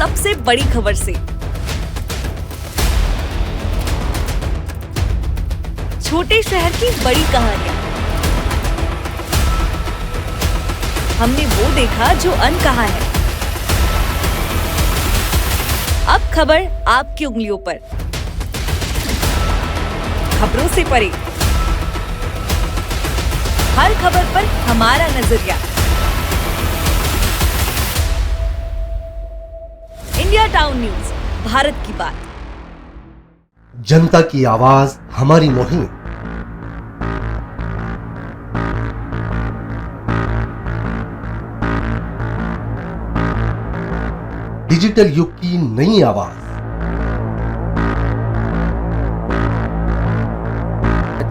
सबसे बड़ी खबर से। छोटे शहर की बड़ी कहानियां। हमने वो देखा जो अनकहा है। अब खबर आपकी उंगलियों पर। खबरों से परे, हर खबर पर हमारा नजरिया। इंडिया टाउन न्यूज, भारत की बात। जनता की आवाज हमारी मुहिम। डिजिटल युग की नई आवाज।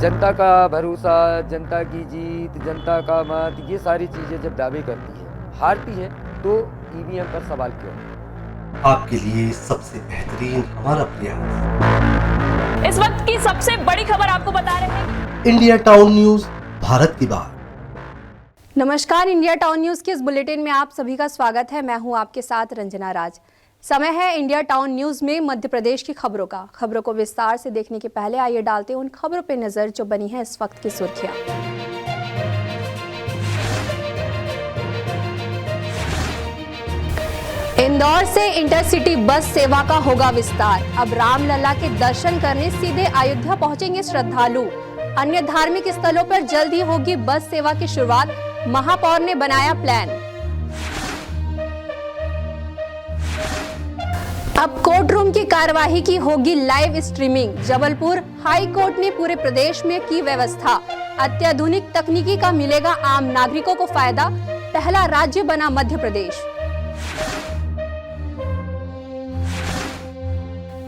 जनता का भरोसा, जनता की जीत, जनता का मत, ये सारी चीजें जब दावे करती है, हारती है, तो ईवीएम पर सवाल क्यों? आपके लिए सबसे बेहतरीन हमारा प्रयास। इस वक्त की सबसे बड़ी खबर आपको बता रहे हैं। इंडिया टाउन न्यूज, भारत की बात। नमस्कार, इंडिया टाउन न्यूज के इस बुलेटिन में आप सभी का स्वागत है। मैं हूं आपके साथ रंजना राज। समय है इंडिया टाउन न्यूज में मध्य प्रदेश की खबरों का। खबरों को विस्तार से देखने के पहले आइए डालते हैं उन खबरों पे नजर जो बनी है इस वक्त की सुर्खियां। इंदौर से इंटरसिटी बस सेवा का होगा विस्तार। अब रामलला के दर्शन करने सीधे अयोध्या पहुंचेंगे श्रद्धालु। अन्य धार्मिक स्थलों पर जल्द ही होगी बस सेवा की शुरुआत। महापौर ने बनाया प्लान। अब कोर्ट रूम की कार्यवाही की होगी live streaming. Jabalpur high court ने पूरे प्रदेश में की व्यवस्था। अत्याधुनिक तकनीकी का मिलेगा आम नागरिकों को फायदा। पहला राज्य बना मध्य प्रदेश।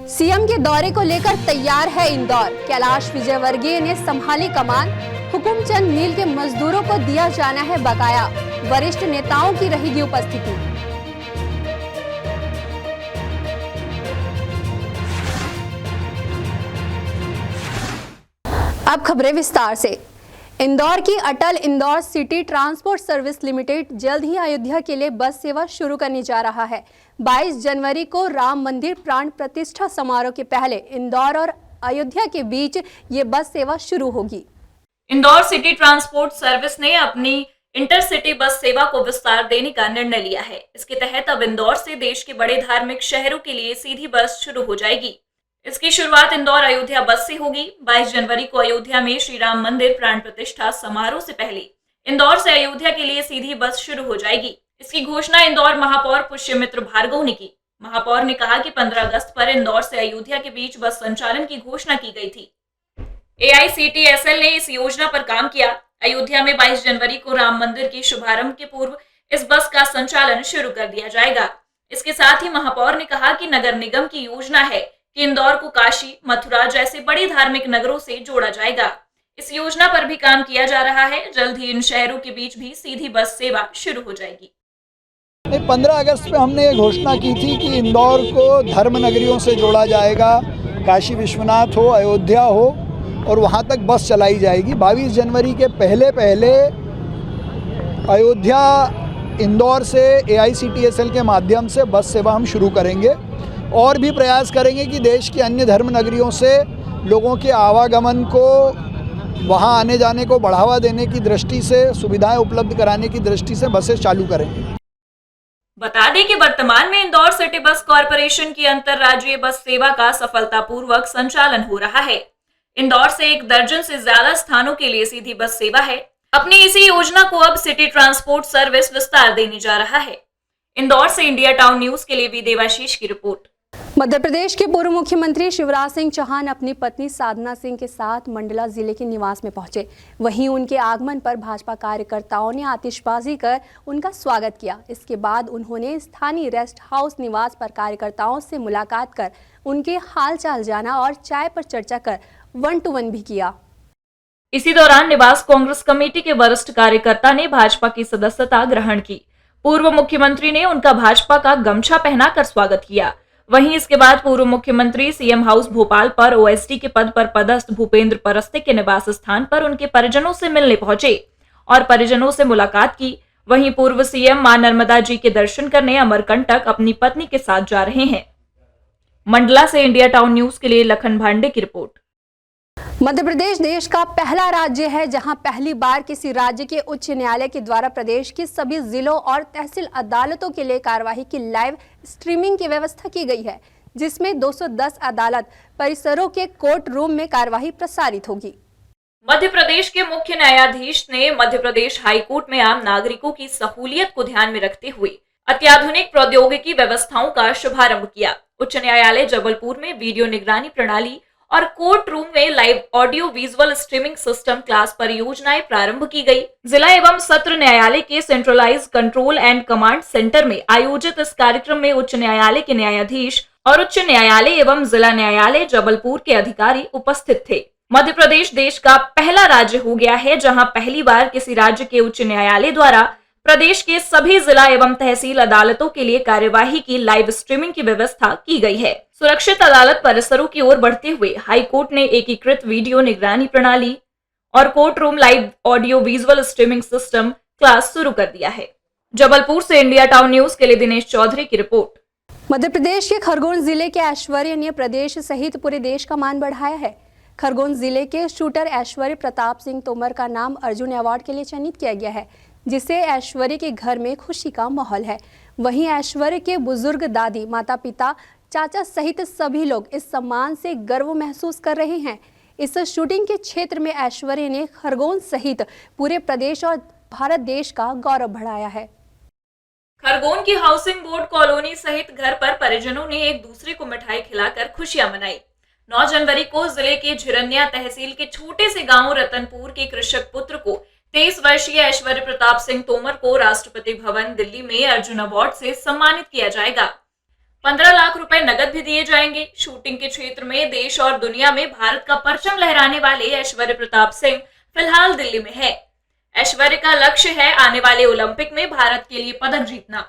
सीएम के दौरे को लेकर तैयार है इंदौर। कैलाश विजयवर्गीय ने संभाली कमान। हुकुमचंद मील के मजदूरों को दिया जाना है बकाया। वरिष्ठ नेताओं की रहेगी उपस्थिति। अब खबरें विस्तार से। इंदौर की Atal Indore city transport service limited जल्द ही अयोध्या के लिए बस सेवा शुरू करने जा रहा है। 22 जनवरी को राम मंदिर प्राण प्रतिष्ठा समारोह के पहले इंदौर और अयोध्या के बीच ये बस सेवा शुरू होगी। इंदौर सिटी ट्रांसपोर्ट सर्विस ने अपनी इंटरसिटी बस सेवा को विस्तार देने का निर्णय लिया है। इसके तहत अब इंदौर से देश के बड़े धार्मिक शहरों के लिए सीधी बस शुरू हो जाएगी। इसकी शुरुआत इंदौर अयोध्या बस से होगी। 22 जनवरी को अयोध्या में श्री राम मंदिर प्राण प्रतिष्ठा समारोह से पहले इंदौर से अयोध्या के लिए सीधी बस शुरू हो जाएगी। इसकी घोषणा इंदौर महापौर पुष्यमित्र भार्गव ने की। महापौर ने कहा कि 15 अगस्त पर इंदौर से अयोध्या के बीच बस संचालन की घोषणा की गई थी। AICTSL ने इस योजना पर काम किया। अयोध्या में 22 जनवरी को राम मंदिर के शुभारंभ के पूर्व इस बस का संचालन शुरू कर दिया जाएगा। इसके साथ ही महापौर ने कहा कि नगर निगम की योजना है कि इंदौर को काशी, मथुरा जैसे बड़े धार्मिक नगरों से जोड़ा जाएगा। इस योजना पर भी काम किया जा रहा है। जल्द ही इन शहरों के बीच भी सीधी बस सेवा शुरू हो जाएगी। 15 अगस्त में हमने ये घोषणा की थी कि इंदौर को धर्म नगरियों से जोड़ा जाएगा। काशी विश्वनाथ हो, अयोध्या हो, और वहाँ तक बस चलाई जाएगी। 22 जनवरी के पहले अयोध्या इंदौर से AICTSL के माध्यम से बस सेवा हम शुरू करेंगे और भी प्रयास करेंगे कि देश की अन्य धर्म नगरियों से लोगों के आवागमन को, वहाँ आने जाने को बढ़ावा देने की दृष्टि से, सुविधाएं उपलब्ध कराने की दृष्टि से बसें चालू करेंगे। बता दें कि वर्तमान में इंदौर सिटी बस कॉरपोरेशन की अंतरराज्यीय बस सेवा का सफलतापूर्वक संचालन हो रहा है। इंदौर से 1 दर्जन से ज्यादा स्थानों के लिए सीधी बस सेवा है। अपनी इसी योजना को अब सिटी ट्रांसपोर्ट सर्विस विस्तार देने जा रहा है। इंदौर से इंडिया टाउन न्यूज के लिए देवाशीष की रिपोर्ट। मध्य प्रदेश के पूर्व मुख्यमंत्री शिवराज सिंह चौहान अपनी पत्नी साधना सिंह के साथ मंडला जिले के निवास में पहुंचे। वहीं उनके आगमन पर भाजपा कार्यकर्ताओं ने आतिशबाजी कर उनका स्वागत किया। इसके बाद उन्होंने स्थानीय रेस्ट हाउस निवास पर कार्यकर्ताओं से मुलाकात कर उनके हालचाल जाना और चाय पर चर्चा कर 1-to-1 भी किया। इसी दौरान निवास कांग्रेस कमेटी के वरिष्ठ कार्यकर्ता ने भाजपा की सदस्यता ग्रहण की। पूर्व मुख्यमंत्री ने उनका भाजपा का गमछा पहनाकर स्वागत किया। वहीं इसके बाद पूर्व मुख्यमंत्री सीएम हाउस भोपाल पर OSD के पद पर पदस्थ भूपेंद्र परस्ते के निवास स्थान पर उनके परिजनों से मिलने पहुंचे और परिजनों से मुलाकात की। वहीं पूर्व सीएम मां नर्मदा जी के दर्शन करने अमरकंटक अपनी पत्नी के साथ जा रहे हैं। मंडला से इंडिया टाउन न्यूज के लिए लखन भांडे की रिपोर्ट। मध्य प्रदेश देश का पहला राज्य है जहां पहली बार किसी राज्य के उच्च न्यायालय के द्वारा प्रदेश के सभी जिलों और तहसील अदालतों के लिए कार्यवाही की लाइव स्ट्रीमिंग की व्यवस्था की गई है, जिसमें 210 अदालत परिसरों के कोर्ट रूम में कार्यवाही प्रसारित होगी। मध्य प्रदेश के मुख्य न्यायाधीश ने मध्य प्रदेश हाईकोर्ट में आम नागरिकों की सहूलियत को ध्यान में रखते हुए अत्याधुनिक प्रौद्योगिकी व्यवस्थाओं का शुभारंभ किया। उच्च न्यायालय जबलपुर में वीडियो निगरानी प्रणाली और कोर्ट रूम में live audio visual streaming system class परियोजनाएं प्रारंभ की गई। जिला एवं सत्र न्यायालय के centralised control and command centre में आयोजित इस कार्यक्रम में उच्च न्यायालय के न्यायाधीश और उच्च न्यायालय एवं जिला न्यायालय जबलपुर के अधिकारी उपस्थित थे। मध्य प्रदेश देश का पहला राज्य हो गया है जहां पहली बार किसी राज्य के उच्च न्यायालय द्वारा प्रदेश के सभी जिला एवं तहसील अदालतों के लिए कार्यवाही की लाइव स्ट्रीमिंग की व्यवस्था की गई है। सुरक्षित अदालत परिसरों की ओर बढ़ते हुए हाई कोर्ट ने एकीकृत वीडियो निगरानी प्रणाली और court room live audio visual streaming system class शुरू कर दिया है। जबलपुर से इंडिया टाउन न्यूज के लिए दिनेश चौधरी की रिपोर्ट। मध्य प्रदेश के खरगोन जिले के ऐश्वर्य ने प्रदेश सहित पूरे देश का मान बढ़ाया है। खरगोन जिले के शूटर ऐश्वर्य प्रताप सिंह तोमर का नाम अर्जुन अवार्ड के लिए चयनित किया गया है, जिससे ऐश्वर्य के घर में खुशी का माहौल है। वहीं ऐश्वर्य के बुजुर्ग दादी, माता पिता, चाचा सहित सभी लोग इस सम्मान से गर्व महसूस कर रहे हैं। इस शूटिंग के क्षेत्र में ऐश्वर्य ने खरगोन सहित पूरे प्रदेश और भारत देश का गौरव बढ़ाया है। खरगोन की हाउसिंग बोर्ड कॉलोनी सहित घर पर परिजनों ने एक दूसरे को मिठाई खिलाकर खुशियां मनाई। 9 जनवरी को जिले के झिरनिया तहसील के छोटे से गांव रतनपुर के कृषक पुत्र को 23 वर्षीय ऐश्वर्य प्रताप सिंह तोमर को राष्ट्रपति भवन दिल्ली में अर्जुन अवार्ड से सम्मानित किया जाएगा। 15 लाख रुपए नगद भी दिए जाएंगे। शूटिंग के क्षेत्र में देश और दुनिया में भारत का परचम लहराने वाले ऐश्वर्य प्रताप सिंह फिलहाल दिल्ली में है। ऐश्वर्य का लक्ष्य है आने वाले ओलंपिक में भारत के लिए पदक जीतना।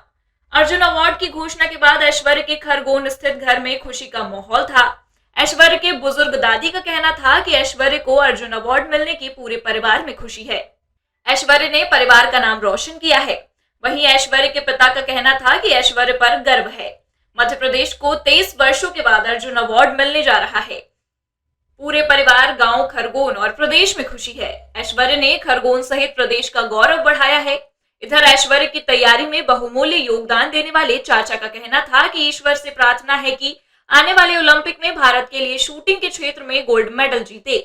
अर्जुन अवार्ड की घोषणा के बाद ऐश्वर्य के खरगोन स्थित घर में खुशी का माहौल था। ऐश्वर्य के बुजुर्ग दादी का कहना था कि ऐश्वर्य को अर्जुन अवार्ड मिलने की पूरे परिवार में खुशी है। ऐश्वर्य ने परिवार का नाम रोशन किया है। वहीं ऐश्वर्य के पिता का कहना था कि ऐश्वर्य पर गर्व है। मध्य प्रदेश को 23 वर्षों के बाद अर्जुन अवार्ड मिलने जा रहा है। पूरे परिवार, गांव, खरगोन और प्रदेश में खुशी है। ऐश्वर्य ने खरगोन सहित प्रदेश का गौरव बढ़ाया है। इधर ऐश्वर्य की तैयारी में बहुमूल्य योगदान देने वाले चाचा का कहना था कि ईश्वर से प्रार्थना है कि आने वाले ओलंपिक में भारत के लिए शूटिंग के क्षेत्र में गोल्ड मेडल जीते।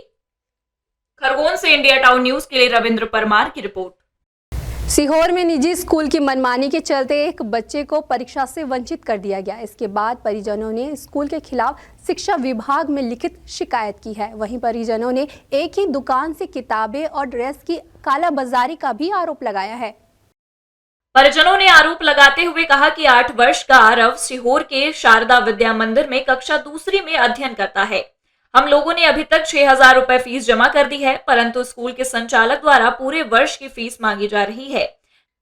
खरगोन से इंडिया टाउन न्यूज के लिए रविंद्र परमार की रिपोर्ट। सीहोर में निजी स्कूल की मनमानी के चलते एक बच्चे को परीक्षा से वंचित कर दिया गया। इसके बाद परिजनों ने स्कूल के खिलाफ शिक्षा विभाग में लिखित शिकायत की है। वहीं परिजनों ने एक ही दुकान से किताबें और ड्रेस की कालाबाजारी का भी आरोप लगाया है। परिजनों ने आरोप लगाते हुए कहा कि 8 वर्ष का आरव सीहोर के शारदा विद्या मंदिर में कक्षा 2 में अध्ययन करता है। हम लोगों ने अभी तक 6,000 रुपए फीस जमा कर दी है, परंतु स्कूल के संचालक द्वारा पूरे वर्ष की फीस मांगी जा रही है,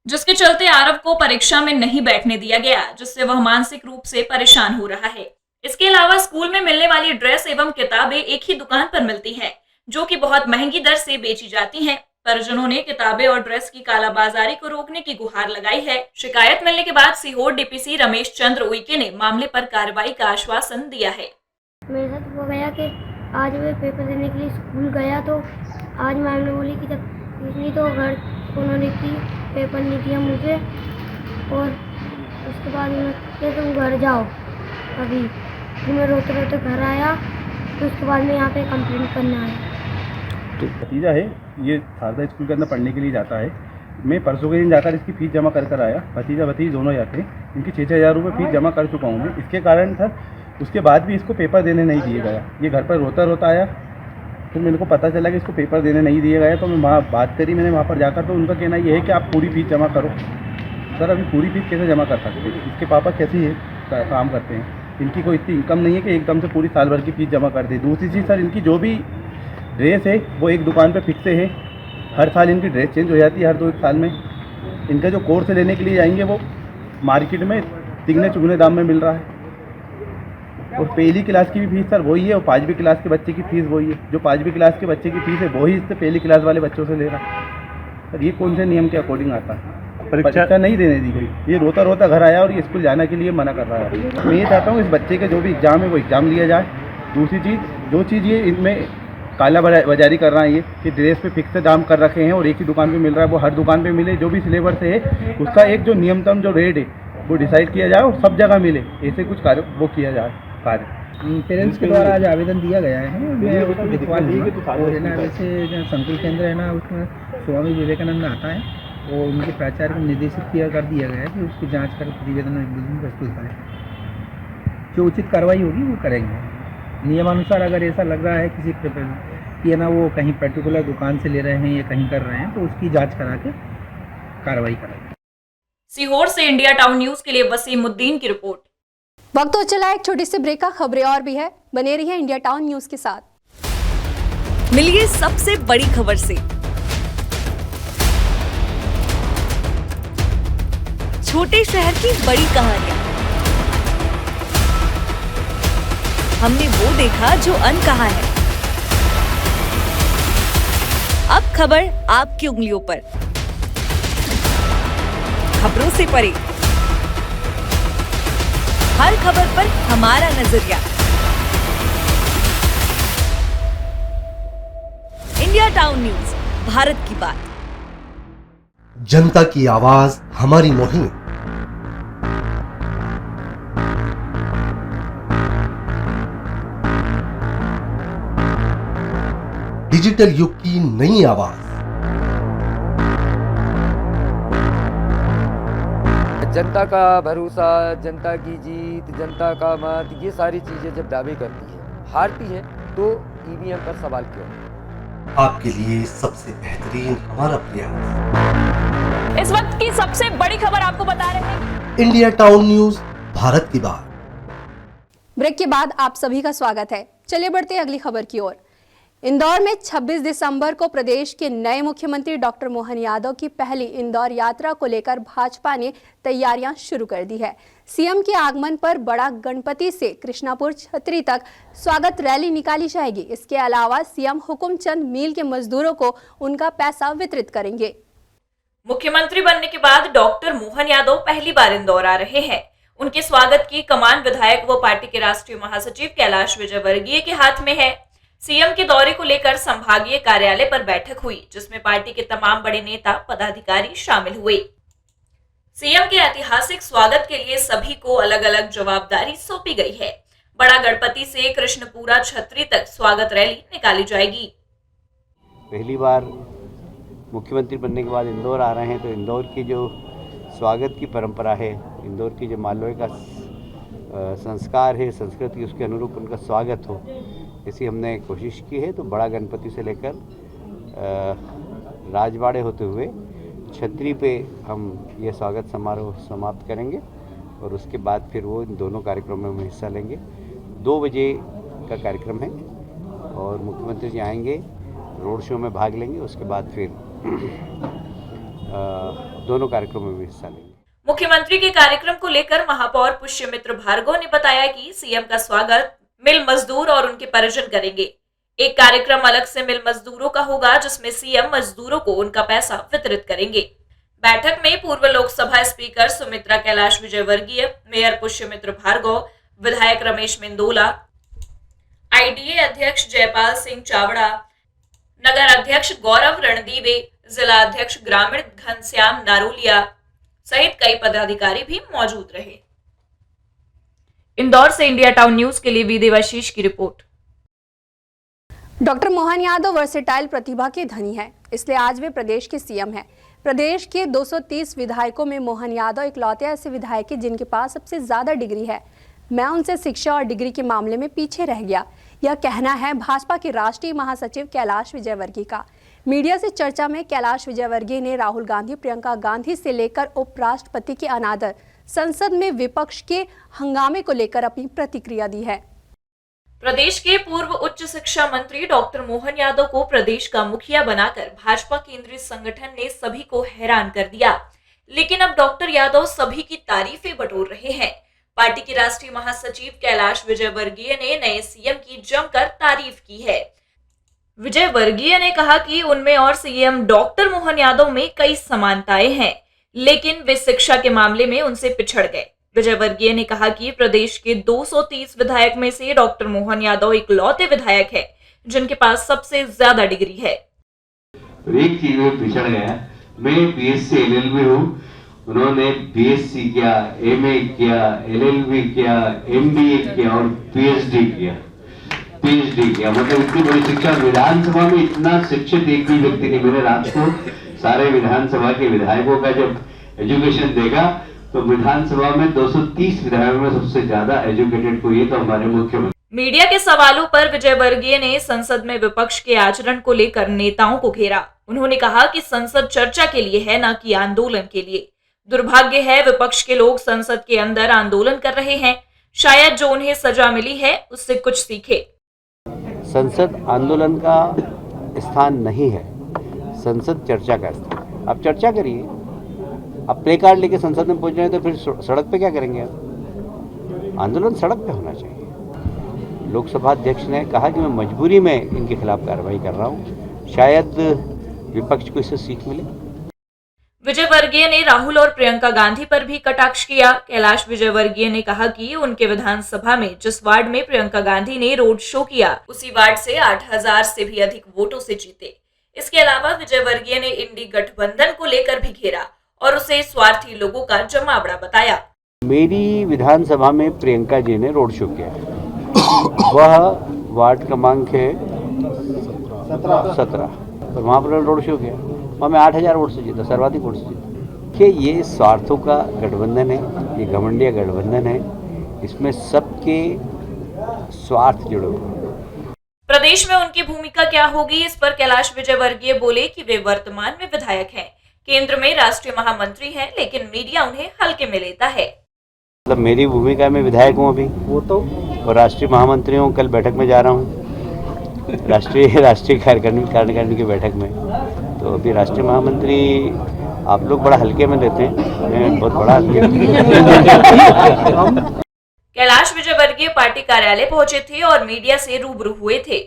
जिसके चलते आरव को परीक्षा में नहीं बैठने दिया गया, जिससे वह मानसिक रूप से परेशान हो रहा है। इसके अलावा स्कूल में मिलने वाली ड्रेस एवं किताबें एक ही दुकान पर मिलती हैं, जो कि बहुत महंगी दर से बेची जाती हैं। परिजनों ने किताबें और ड्रेस की कालाबाजारी को रोकने की गुहार लगाई है। शिकायत मिलने के बाद सीहोर डीपीसी रमेश चंद्र उइके ने मामले पर कार्रवाई का आश्वासन दिया है। मेरे साथ वो गया कि आज मैं पेपर देने के लिए स्कूल गया, तो आज मैम ने बोली कि जब नहीं तो घर उन्होंने की पेपर नहीं दिया मुझे, और उसके बाद उन्होंने तुम घर जाओ अभी। फिर मैं रोते रोते घर आया, तो उसके बाद मैं यहाँ पे कंप्लेंट करने आया। तो भतीजा है, ये शारदा स्कूल के अंदर पढ़ने के लिए जाता है। मैं परसों के दिन जाकर इसकी फ़ीस जमा कर आया। भतीजा भतीजी दोनों जाते हैं। इनकी 6,000 रुपये फ़ीस जमा कर चुका हूँ मैं। इसके कारण सर उसके बाद भी इसको पेपर देने नहीं दिया गया। ये घर पर रोता रोता आया, फिर मेरे को पता चला कि इसको पेपर देने नहीं दिया गया, तो मैं वहाँ बात करी मैंने वहाँ पर जाकर। तो उनका कहना ये है कि आप पूरी फ़ीस जमा करो। सर अभी पूरी फ़ीस कैसे जमा कर सकते हैं? इसके पापा कैसे काम करते हैं, इनकी कोई इतनी इनकम नहीं है कि एकदम से पूरी साल भर की फ़ीस जमा कर दे। दूसरी चीज़ सर, इनकी जो भी ड्रेस है वो एक दुकान पे फिक्स है। हर साल इनकी ड्रेस चेंज हो जाती है, हर 2-1 साल में। इनका जो कोर्स लेने के लिए जाएंगे वो मार्केट में तिगने चुगने दाम में मिल रहा है। और पहली क्लास की भी फीस सर वही है, और 5वीं क्लास के बच्चे की फ़ीस वही है। जो 5वीं क्लास के बच्चे की फ़ीस है वही इससे पहली क्लास वाले बच्चों से ले रहा है। सर ये कौन से नियम के अकॉर्डिंग आता है? परीक्षा नहीं देने दी गई। ये रोता रोता घर आया और ये स्कूल जाने के लिए मना कर रहा है। मैं ये चाहता हूँ इस बच्चे के जो भी एग्ज़ाम है वो एग्ज़ाम लिया जाए। दूसरी चीज़, जो चीज़ ये इनमें काला बाजारी कर रहा है, ये कि ड्रेस पे फिक्स दाम कर रखे हैं और एक ही दुकान पे मिल रहा है, वो हर दुकान पे मिले। जो भी सिलेबस है उसका एक जो न्यूनतम जो रेट है वो डिसाइड किया जाए और सब जगह मिले, ऐसे कुछ कार्य वो किया जाए कार्य। पेरेंट्स के द्वारा आज आवेदन दिया गया है, मैं उसको दिखवा दूँगा। और है ना, वैसे जो संकुल केंद्र है ना, उसमें स्वामी विवेकानंद आता है और उनके प्राचार्य को निर्देशित कर दिया गया है कि उसकी जांच कर प्रतिवेदन प्रस्तुत करें। जो उचित कार्रवाई होगी वो करेंगे नियमानुसार। अगर ऐसा लग रहा है किसी कि है ना वो कहीं पर्टिकुलर दुकान से ले रहे हैं या कहीं कर रहे हैं, तो उसकी जाँच करा के कार्रवाई करेंगे। सीहोर से इंडिया टाउन न्यूज के लिए वसीमुद्दीन की रिपोर्ट। वक्त तो चला एक छोटी सी ब्रेक का, खबरें और भी है, बने रहिए इंडिया टाउन न्यूज के साथ। मिलिए सबसे बड़ी खबर से। छोटे शहर की बड़ी कहानियां। हमने वो देखा जो अनकहा है। अब खबर आपकी उंगलियों पर, खबरों से परे, हर खबर पर हमारा नजरिया। इंडिया टाउन न्यूज, भारत की बात। जनता की आवाज हमारी मुहिम। डिजिटल युग की नई आवाज। जनता का भरोसा, जनता की जीत, जनता का मत, ये सारी चीज़ें जब दावे करती है, हारती है, तो ईवीएम पर सवाल क्यों? आपके लिए सबसे बेहतरीन हमारा प्रयास। इस वक्त की सबसे बड़ी खबर आपको बता रहे हैं। इंडिया टाउन न्यूज, भारत की बात। ब्रेक के बाद आप सभी का स्वागत है। चलिए बढ़ते हैं अगली खबर की ओर। इंदौर में 26 दिसंबर को प्रदेश के नए मुख्यमंत्री डॉक्टर मोहन यादव की पहली इंदौर यात्रा को लेकर भाजपा ने तैयारियां शुरू कर दी है। सीएम के आगमन पर बड़ा गणपति से कृष्णापुर छतरी तक स्वागत रैली निकाली जाएगी। इसके अलावा सीएम हुकुमचंद मील के मजदूरों को उनका पैसा वितरित करेंगे। मुख्यमंत्री बनने के बाद डॉक्टर मोहन यादव पहली बार इंदौर आ रहे हैं। उनके स्वागत की कमान विधायक व पार्टी के राष्ट्रीय महासचिव कैलाश विजयवर्गीय के हाथ में है। सीएम के दौरे को लेकर संभागीय कार्यालय पर बैठक हुई, जिसमें पार्टी के तमाम बड़े नेता पदाधिकारी शामिल हुए। सीएम के ऐतिहासिक स्वागत के लिए सभी को अलग अलग जवाबदारी सौंपी गई है। बड़ा गणपति से कृष्णपुरा छतरी तक स्वागत रैली निकाली जाएगी। पहली बार मुख्यमंत्री बनने के बाद इंदौर आ रहे हैं, तो इंदौर की जो स्वागत की परंपरा है, इंदौर की जो मालवे का संस्कार है, संस्कृति, उसके अनुरूप उनका स्वागत हो, ऐसी हमने कोशिश की है। तो बड़ा गणपति से लेकर राजवाड़े होते हुए छतरी पे हम ये स्वागत समारोह समाप्त करेंगे और उसके बाद फिर वो इन दोनों कार्यक्रमों में हिस्सा लेंगे। 2 बजे का कार्यक्रम है और मुख्यमंत्री जी आएंगे, रोड शो में भाग लेंगे, उसके बाद फिर दोनों कार्यक्रमों में हिस्सा लेंगे। मुख्यमंत्री के कार्यक्रम को लेकर महापौर पुष्यमित्र भार्गव ने बताया कि सीएम का स्वागत मिल मजदूर और उनके परिजन करेंगे। एक कार्यक्रम अलग से मिल मजदूरों का होगा, जिसमें सीएम मजदूरों को उनका पैसा वितरित करेंगे। बैठक में पूर्व लोकसभा स्पीकर सुमित्रा कैलाश विजयवर्गीय, मेयर पुष्यमित्र भार्गव, विधायक रमेश मेंदोला, आईडीए अध्यक्ष जयपाल सिंह चावड़ा, नगर अध्यक्ष गौरव रणदीवे, जिला अध्यक्ष ग्रामीण घनश्याम नारोलिया सहित कई पदाधिकारी भी मौजूद रहे। इंदौर से इंडिया टाउन न्यूज के लिए वी देवाशीष की रिपोर्ट। डॉक्टर मोहन यादव वर्सेटाइल प्रतिभा के धनी हैं, इसलिए आज वे प्रदेश के सीएम हैं। प्रदेश के 230 विधायकों में मोहन यादव इकलौते ऐसे विधायक हैं जिनके पास सबसे ज्यादा डिग्री है। मैं उनसे शिक्षा और डिग्री के मामले में पीछे रह गया, यह कहना है भाजपा के राष्ट्रीय महासचिव कैलाश विजयवर्गीय का। मीडिया से चर्चा में कैलाश विजयवर्गीय ने राहुल गांधी, प्रियंका गांधी से लेकर उपराष्ट्रपति के अनादर, संसद में विपक्ष के हंगामे को लेकर अपनी प्रतिक्रिया दी है। प्रदेश के पूर्व उच्च शिक्षा मंत्री डॉक्टर मोहन यादव को प्रदेश का मुखिया बनाकर भाजपा केंद्रीय संगठन ने सभी को हैरान कर दिया, लेकिन अब डॉक्टर यादव सभी की तारीफें बटोर रहे हैं। पार्टी के राष्ट्रीय महासचिव कैलाश विजयवर्गीय ने नए सीएम की जमकर तारीफ की है। विजयवर्गीय ने कहा कि उनमें और सीएम डॉक्टर मोहन यादव में कई समानताएं हैं। लेकिन वे शिक्षा के मामले में उनसे पिछड़ गए। विजय वर्गीय ने कहा कि प्रदेश के 230 विधायक में से डॉक्टर मोहन यादव इकलौते विधायक है जिनके पास सबसे ज्यादा डिग्री है। एक चीज में पिछड़ गया, मैं बीएससी एलएलबी हूँ, उन्होंने बीएससी किया, एमए किया, एलएलबी किया, एमबीए किया और पीएचडी किया। मतलब इतनी बड़ी शिक्षा, विधानसभा में इतना शिक्षित एक भी व्यक्ति नहीं। मैंने रात को सारे विधानसभा के विधायकों का जब एजुकेशन देखा तो विधानसभा में 230 विधायकों में सबसे ज्यादा एजुकेटेड कोई है तो हमारे मुख्यमंत्री। मीडिया के सवालों पर विजय वर्गीय ने संसद में विपक्ष के आचरण को लेकर नेताओं को घेरा। उन्होंने कहा कि संसद चर्चा के लिए है, न कि आंदोलन के लिए। दुर्भाग्य है विपक्ष के लोग संसद के अंदर आंदोलन कर रहे हैं। शायद जो उन्हें सजा मिली है उससे कुछ सीखे। संसद आंदोलन का स्थान नहीं है, संसद चर्चा का स्थान। आप चर्चा करिए, आप प्ले कार्ड लेके संसद में पहुंच रहे हैं तो फिर सड़क पे क्या करेंगे आप? आंदोलन सड़क पे होना चाहिए। लोकसभा अध्यक्ष ने कहा कि मैं मजबूरी में इनके खिलाफ कार्रवाई कर रहा हूं, शायद विपक्ष को इससे सीख मिले। विजय वर्गीय ने राहुल और प्रियंका गांधी पर भी कटाक्ष किया। कैलाश विजयवर्गीय ने कहा कि उनके विधानसभा में जिस वार्ड में प्रियंका गांधी ने रोड शो किया उसी वार्ड से 8000 से भी अधिक वोटों से जीते। इसके अलावा विजयवर्गीय ने इंडी गठबंधन को लेकर भी घेरा और उसे स्वार्थी लोगों का जमावड़ा बताया। मेरी विधानसभा में प्रियंका जी ने रोड शो किया, वह वार्ड क्रमांक है 17, तो वहाँ पर रोड शो किया, वहाँ में 8000 वोट से जीता, सर्वाधिक वोट से जीता। कि ये स्वार्थों का गठबंधन है, ये घमंडिया गठबंधन है, इसमें सबके स्वार्थ जुड़े हुए। प्रदेश में उनकी भूमिका क्या होगी, इस पर कैलाश विजयवर्गीय बोले कि वे वर्तमान में विधायक हैं, केंद्र में राष्ट्रीय महामंत्री हैं, लेकिन मीडिया उन्हें हल्के में लेता है। मतलब मेरी भूमिका में विधायक हूँ अभी, वो तो, और राष्ट्रीय महामंत्री हूँ। कल बैठक में जा रहा हूँ, राष्ट्रीय कार्यकारिणी की बैठक में, तो अभी राष्ट्रीय महामंत्री आप लोग बड़ा हल्के में लेते हैं, मैं बहुत बड़ा हल्के में। कैलाश विजयवर्गीय पार्टी कार्यालय पहुंचे थे और मीडिया से रूबरू हुए थे।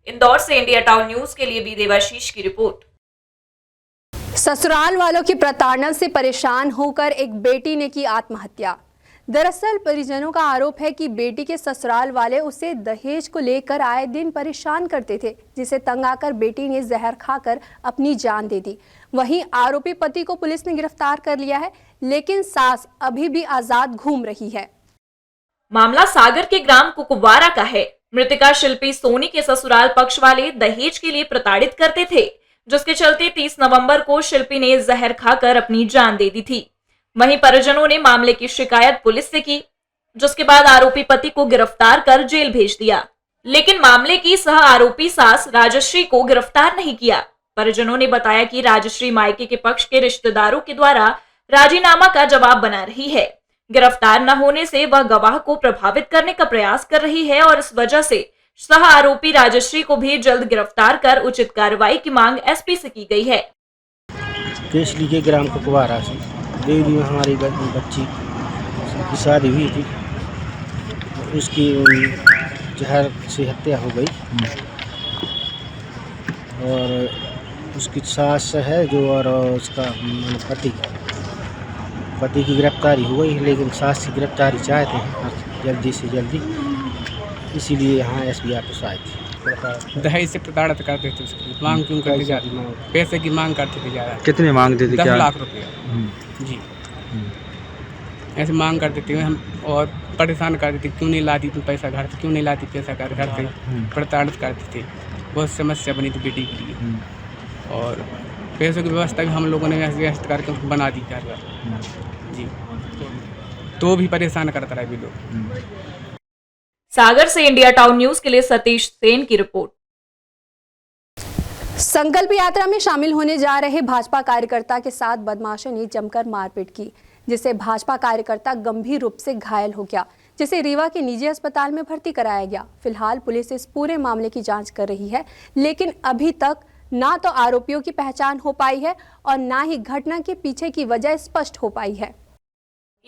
इंदौर से इंडिया टाउन न्यूज के लिए बी देवाशीष की रिपोर्ट। ससुराल वालों की प्रताड़ना से परेशान होकर एक बेटी ने की आत्महत्या। दरअसल परिजनों का आरोप है कि बेटी के ससुराल वाले उसे दहेज को लेकर आए दिन परेशान करते थे, जिसे तंग आकर बेटी ने जहर खाकर अपनी जान दे दी। वहीं आरोपी पति को पुलिस ने गिरफ्तार कर लिया है, लेकिन सास अभी भी आजाद घूम रही है। मामला सागर के ग्राम कुकुवारा का है। मृतका शिल्पी सोनी के ससुराल पक्ष वाले दहेज के लिए प्रताड़ित करते थे, जिसके चलते 30 नवंबर को शिल्पी ने जहर खाकर अपनी जान दे दी थी। वहीं परिजनों ने मामले की शिकायत पुलिस से की, जिसके बाद आरोपी पति को गिरफ्तार कर जेल भेज दिया, लेकिन मामले की सह आरोपी सास राजश्री को गिरफ्तार नहीं किया। परिजनों ने बताया कि राजश्री मायके के पक्ष के रिश्तेदारों के द्वारा राजीनामा का जवाब बना रही है। गिरफ्तार न होने से वह गवाह को प्रभावित करने का प्रयास कर रही है और इस वजह से सह आरोपी राजश्री को भी जल्द गिरफ्तार कर उचित कार्रवाई की मांग एसपी से की गई है। केसरी के ग्राम कुकुवारा से देवी में हमारी बच्ची की शादी हुई थी, उसकी जहर से हत्या हो गई और उसकी सास है जो, और उसका पति की गिरफ्तारी हो गई, लेकिन सास की गिरफ्तारी चाहते हैं जल्दी से जल्दी, इसीलिए यहाँ एसपी ऑफिस आए थे। दहेज से प्रताड़ित करते थे, उसकी मांग क्यों करते जा रहे, पैसे की मांग करते थे ज़्यादा। कितने मांगते थे? 10 लाख रुपया जी, ऐसे मांग करते थे हम और परेशान करते थे, क्यों नहीं लाती तुम पैसा घर से, क्यों नहीं लाती पैसा घर से, प्रताड़ित करते थे। बहुत समस्या बनी थी बेटी के लिए और पैसों की व्यवस्था भी हम लोगों ने व्यवस्था करके बना दी घर जी, तो भी परेशान करता रहे भी लोग। सागर से इंडिया टाउन न्यूज के लिए सतीश सेन की रिपोर्ट। संकल्प यात्रा में शामिल होने जा रहे भाजपा कार्यकर्ता के साथ बदमाशों ने जमकर मारपीट की, जिससे भाजपा कार्यकर्ता गंभीर रूप से घायल हो गया, जिसे रीवा के निजी अस्पताल में भर्ती कराया गया। फिलहाल पुलिस इस पूरे मामले की जांच कर रही है, लेकिन अभी तक ना तो आरोपियों की पहचान हो पाई है और ना ही घटना के पीछे की वजह स्पष्ट हो पाई है।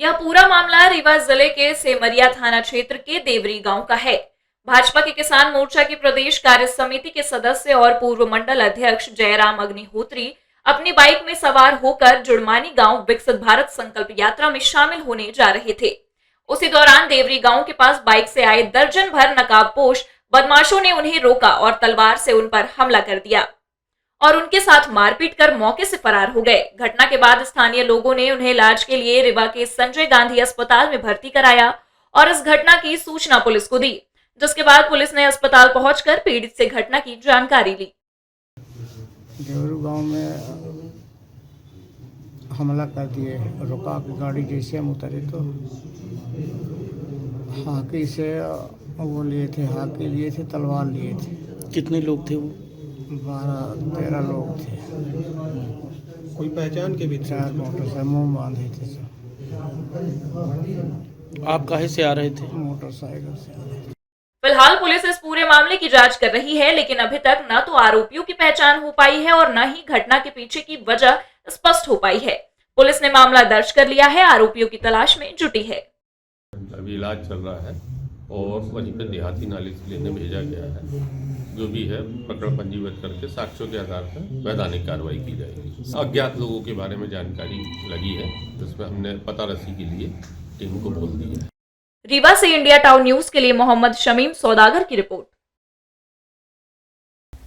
यह पूरा मामला रीवा जिले के सेमरिया थाना क्षेत्र के देवरी गांव का है। भाजपा के किसान मोर्चा की प्रदेश कार्य समिति के सदस्य और पूर्व मंडल अध्यक्ष जयराम अग्निहोत्री अपनी बाइक में सवार होकर जुड़मानी गांव विकसित भारत संकल्प यात्रा में शामिल होने जा रहे थे। उसी दौरान देवरी गांव के पास बाइक से आए दर्जन भर नकाबपोश बदमाशों ने उन्हें रोका और तलवार से उन पर हमला कर दिया और उनके साथ मारपीट कर मौके से फरार हो गए। घटना के बाद स्थानीय लोगों ने उन्हें इलाज के लिए रीवा के संजय गांधी अस्पताल में भर्ती कराया और इस घटना की सूचना पुलिस को दी, जिसके बाद पुलिस ने अस्पताल पहुंचकर पीड़ित से घटना की जानकारी ली। देवरू गांव में हमला कर दिए, रुका गाड़ी, जैसे हम उतरे तो हाकी से वो लिए थे, हाकी लिए थे, तलवार लिए थे। कितने लोग थे वो? 12-13 लोग थे। कोई पहचान के भी? 4 मोटरसाइकिल मुँह बांधे थे सब। आप काहे से आ रहे थे? मोटरसाइकिल से आ रहे थे। फिलहाल पुलिस इस पूरे मामले की जांच कर रही है, लेकिन अभी तक न तो आरोपियों की पहचान हो पाई है और न ही घटना के पीछे की वजह स्पष्ट हो पाई है। पुलिस ने मामला दर्ज कर लिया है, आरोपियों की तलाश में जुटी है। अभी इलाज चल रहा है और वहीं पर देहाती नालिश लेने भेजा गया है। जो भी है प्रकरण पंजीबद्ध करके साक्ष्यों के आधार पर वैधानिक कार्रवाई की जाएगी। अज्ञात लोगों के बारे में जानकारी लगी है, जिसमें हमने पता रसी के लिए टीम को बोल दिया है। रीवा से इंडिया टाउन न्यूज के लिए मोहम्मद शमीम सौदागर की रिपोर्ट।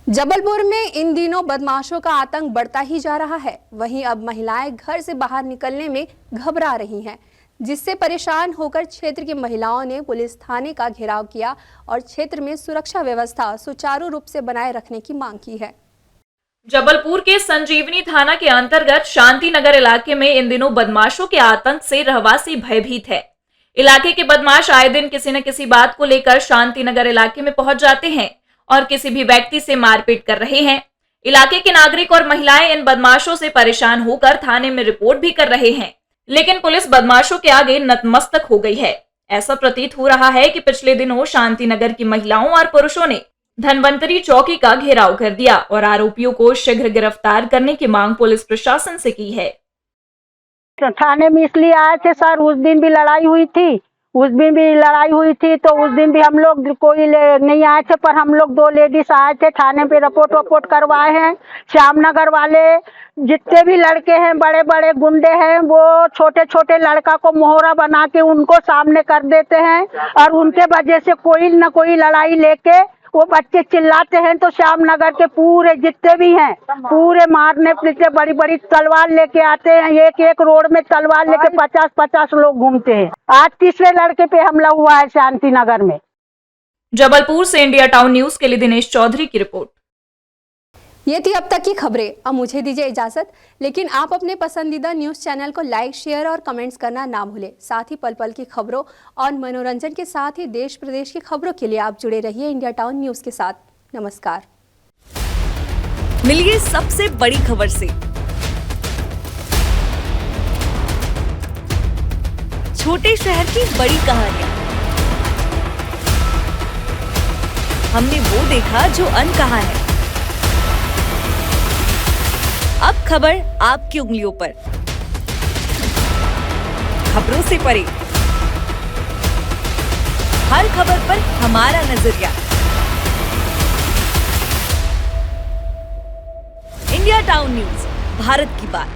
जबलपुर में इन दिनों बदमाशों का आतंक बढ़ता ही जा रहा है। वहीं अब महिलाएं घर से बाहर निकलने में घबरा रही हैं, जिससे परेशान होकर क्षेत्र की महिलाओं ने पुलिस थाने का घेराव किया और क्षेत्र में सुरक्षा व्यवस्था सुचारू रूप से बनाए रखने की मांग की है। जबलपुर के संजीवनी थाना के अंतर्गत शांति नगर इलाके में इन दिनों बदमाशों के आतंक से रहवासी भयभीत है। इलाके के बदमाश आए दिन किसी न किसी बात को लेकर शांति नगर इलाके में पहुंच जाते हैं और किसी भी व्यक्ति से मारपीट कर रहे हैं। इलाके के नागरिक और महिलाएं इन बदमाशों से परेशान होकर थाने में रिपोर्ट भी कर रहे हैं, लेकिन पुलिस बदमाशों के आगे नतमस्तक हो गई है। ऐसा प्रतीत हो रहा है कि पिछले दिनों शांति नगर की महिलाओं और पुरुषों ने धनवंतरी चौकी का घेराव कर दिया और आरोपियों को शीघ्र गिरफ्तार करने की मांग पुलिस प्रशासन से की है। थाने में इसलिए आए थे सर, उस दिन भी लड़ाई हुई थी, तो उस दिन भी हम लोग कोई नहीं आए थे, पर हम लोग 2 लेडीज आए थे थाने पे, रिपोर्ट करवाए हैं। श्यामनगर वाले जितने भी लड़के हैं, बड़े बड़े गुंडे हैं, वो छोटे छोटे लड़का को मोहरा बना के उनको सामने कर देते हैं और उनके वजह से कोई न कोई लड़ाई लेके वो बच्चे चिल्लाते हैं तो श्यामनगर के पूरे जितने भी हैं पूरे मारने पीटने बड़ी बड़ी तलवार लेके आते हैं। एक रोड में तलवार लेके 50-50 लोग घूमते हैं। आज तीसरे लड़के पे हमला हुआ है शांति नगर में। जबलपुर से इंडिया टाउन न्यूज के लिए दिनेश चौधरी की रिपोर्ट। ये थी अब तक की खबरें। अब मुझे दीजिए इजाजत, लेकिन आप अपने पसंदीदा न्यूज़ चैनल को लाइक, शेयर और कमेंट्स करना ना भूलें। साथ ही पल पल की खबरों और मनोरंजन के साथ ही देश प्रदेश की खबरों के लिए आप जुड़े रहिए इंडिया टाउन न्यूज़ के साथ। नमस्कार। मिलिए सबसे बड़ी खबर से। छोटे शहर की बड़ी कहानियां। हमने वो देखा जो अनकहा है। अब खबर आपकी उंगलियों पर। खबरों से परे, हर खबर पर हमारा नजरिया। इंडिया टाउन न्यूज, भारत की बात।